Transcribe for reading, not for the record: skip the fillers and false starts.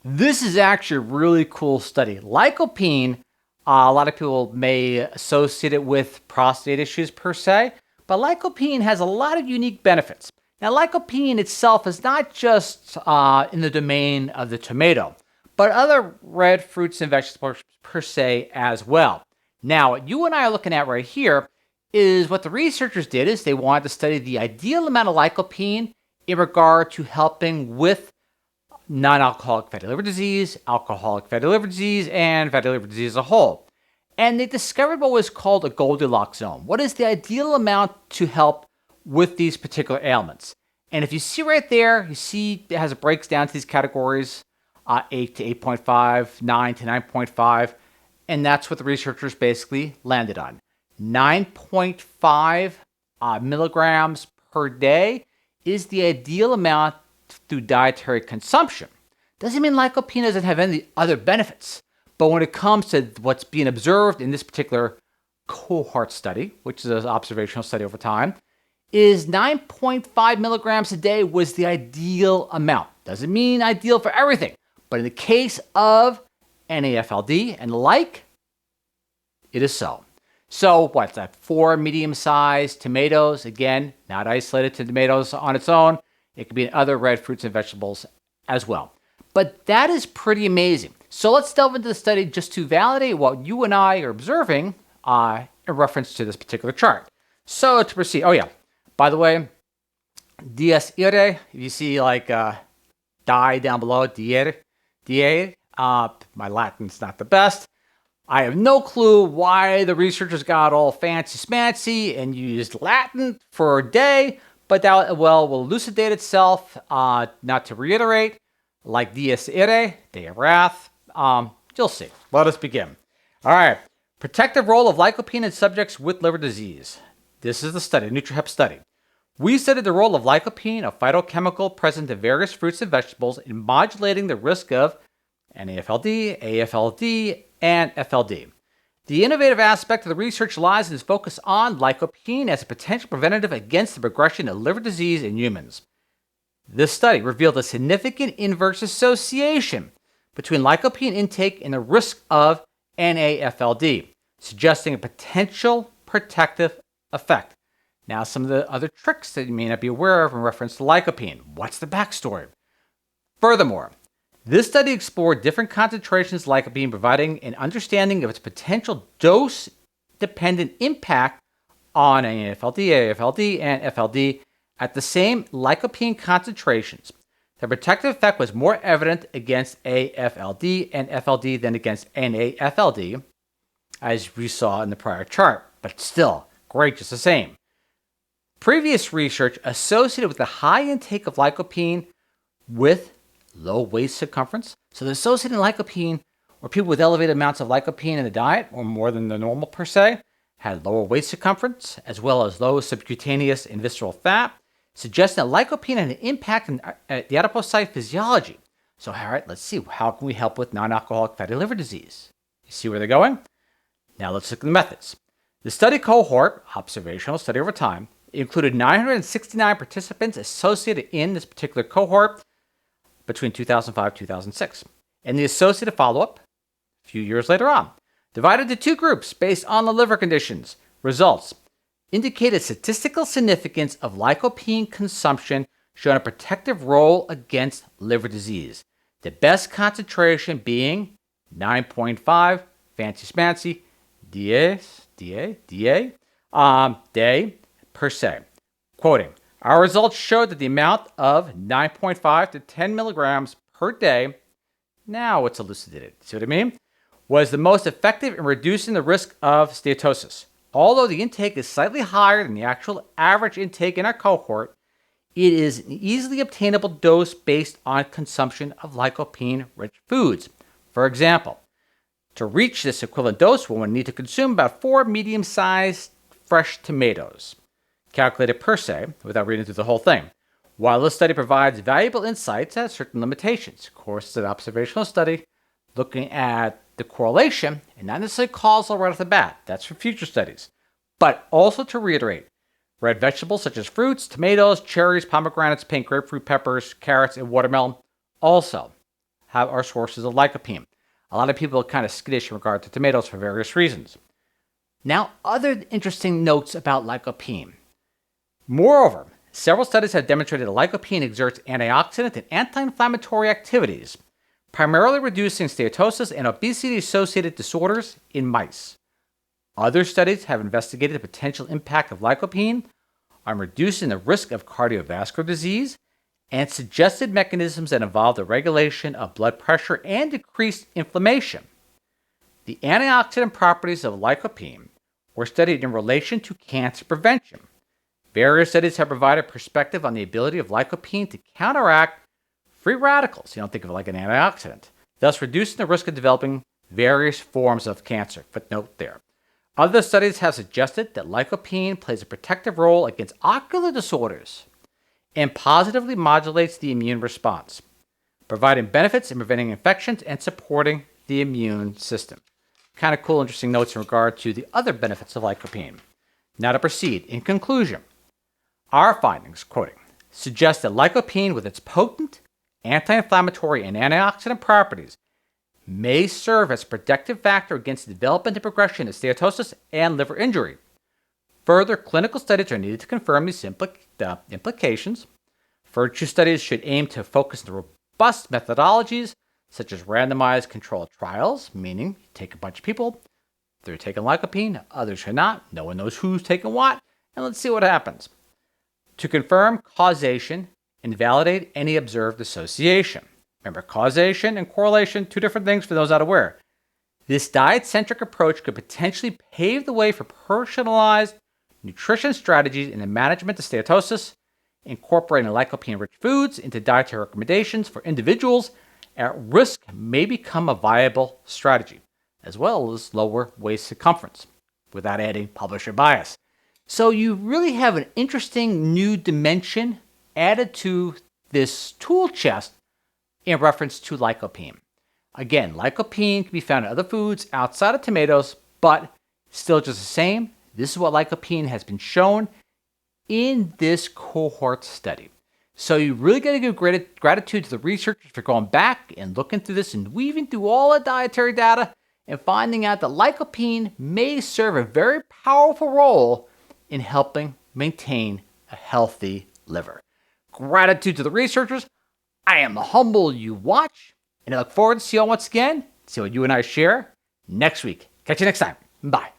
This is actually a really cool study. Lycopene, a lot of people may associate it with prostate issues per se, but lycopene has a lot of unique benefits. Now, lycopene itself is not just in the domain of the tomato, but other red fruits and vegetables per se as well. Now, what you and I are looking at right here is what the researchers did is they wanted to study the ideal amount of lycopene in regard to helping with non-alcoholic fatty liver disease, alcoholic fatty liver disease, and fatty liver disease as a whole. And they discovered what was called a Goldilocks zone. What is the ideal amount to help with these particular ailments? And if you see right there, you see it has it breaks down to these categories, 8 to 8.5, 9 to 9.5, and that's what the researchers basically landed on. 9.5 milligrams per day is the ideal amount through dietary consumption. Doesn't mean lycopene doesn't have any other benefits, but when it comes to what's being observed in this particular cohort study, which is an observational study over time, is 9.5 milligrams a day was the ideal amount. Doesn't mean ideal for everything, but in the case of NAFLD and the like, it is so. So what's that? 4 medium-sized tomatoes, again, not isolated to tomatoes on its own. It could be in other red fruits and vegetables as well. But that is pretty amazing. So let's delve into the study just to validate what you and I are observing in reference to this particular chart. So to proceed, oh yeah, by the way, dies irae, if you see like die down below, diere, my Latin's not the best. I have no clue why the researchers got all fancy-smancy and used Latin for a day, but that will elucidate itself, not to reiterate, like dies irae, day of wrath. You'll see. Let us begin. All right. Protective role of lycopene in subjects with liver disease. This is the study, NUTRIHEP study. We studied the role of lycopene, a phytochemical present in various fruits and vegetables, in modulating the risk of NAFLD, AFLD, and FLD. The innovative aspect of the research lies in its focus on lycopene as a potential preventative against the progression of liver disease in humans. This study revealed a significant inverse association between lycopene intake and the risk of NAFLD, suggesting a potential protective effect. Now, some of the other tricks that you may not be aware of in reference to lycopene. What's the backstory? Furthermore, this study explored different concentrations of lycopene, providing an understanding of its potential dose-dependent impact on NAFLD, AFLD, and FLD at the same lycopene concentrations. The protective effect was more evident against AFLD and FLD than against NAFLD, as we saw in the prior chart, but still, great just the same. Previous research associated with the high intake of lycopene with low waist circumference. So the associated lycopene, or people with elevated amounts of lycopene in the diet, or more than the normal per se, had lower waist circumference, as well as low subcutaneous and visceral fat, suggesting that lycopene had an impact on the adipocyte physiology. So, all right, let's see. How can we help with non-alcoholic fatty liver disease? You see where they're going? Now let's look at the methods. The study cohort, observational study over time, included 969 participants associated in this particular cohort between 2005 and 2006, and the associated follow-up a few years later on. Divided into two groups based on the liver conditions. Results indicated statistical significance of lycopene consumption showing a protective role against liver disease. The best concentration being 9.5, fancy-smancy, day per se. Quoting, our results showed that the amount of 9.5 to 10 milligrams per day, now it's elucidated, see what I mean, was the most effective in reducing the risk of steatosis. Although the intake is slightly higher than the actual average intake in our cohort, it is an easily obtainable dose based on consumption of lycopene-rich foods. For example, to reach this equivalent dose, one would need to consume about 4 medium-sized fresh tomatoes, calculated per se, without reading through the whole thing. While this study provides valuable insights, it has certain limitations. Of course, it's an observational study looking at the correlation and not necessarily causal right off the bat. That's for future studies. But also to reiterate, red vegetables such as fruits, tomatoes, cherries, pomegranates, pink grapefruit, peppers, carrots, and watermelon also are sources of lycopene. A lot of people are kind of skittish in regard to tomatoes for various reasons. Now, other interesting notes about lycopene. Moreover, several studies have demonstrated that lycopene exerts antioxidant and anti-inflammatory activities, primarily reducing steatosis and obesity-associated disorders in mice. Other studies have investigated the potential impact of lycopene on reducing the risk of cardiovascular disease and suggested mechanisms that involve the regulation of blood pressure and decreased inflammation. The antioxidant properties of lycopene were studied in relation to cancer prevention. Various studies have provided perspective on the ability of lycopene to counteract free radicals. You don't think of it like an antioxidant, thus reducing the risk of developing various forms of cancer. Footnote there. Other studies have suggested that lycopene plays a protective role against ocular disorders and positively modulates the immune response, providing benefits in preventing infections and supporting the immune system. Kind of cool, interesting notes in regard to the other benefits of lycopene. Now to proceed. In conclusion, our findings, quoting, suggest that lycopene with its potent anti-inflammatory and antioxidant properties may serve as a protective factor against the development and progression of steatosis and liver injury. Further clinical studies are needed to confirm these implications. Future studies should aim to focus on robust methodologies such as randomized controlled trials, meaning you take a bunch of people, they're taking lycopene, others are not, no one knows who's taking what, and let's see what happens. To confirm causation and validate any observed association. Remember, causation and correlation, two different things for those not aware. This diet-centric approach could potentially pave the way for personalized nutrition strategies in the management of steatosis, incorporating lycopene-rich foods into dietary recommendations for individuals at risk may become a viable strategy, as well as lower waist circumference, without adding publisher bias. So you really have an interesting new dimension added to this tool chest in reference to lycopene. Again, lycopene can be found in other foods outside of tomatoes, but still just the same. This is what lycopene has been shown in this cohort study. So you really got to give gratitude to the researchers for going back and looking through this and weaving through all the dietary data and finding out that lycopene may serve a very powerful role in helping maintain a healthy liver. Gratitude to the researchers. I am humble you watch, and I look forward to see you all once again, see what you and I share next week. Catch you next time. Bye.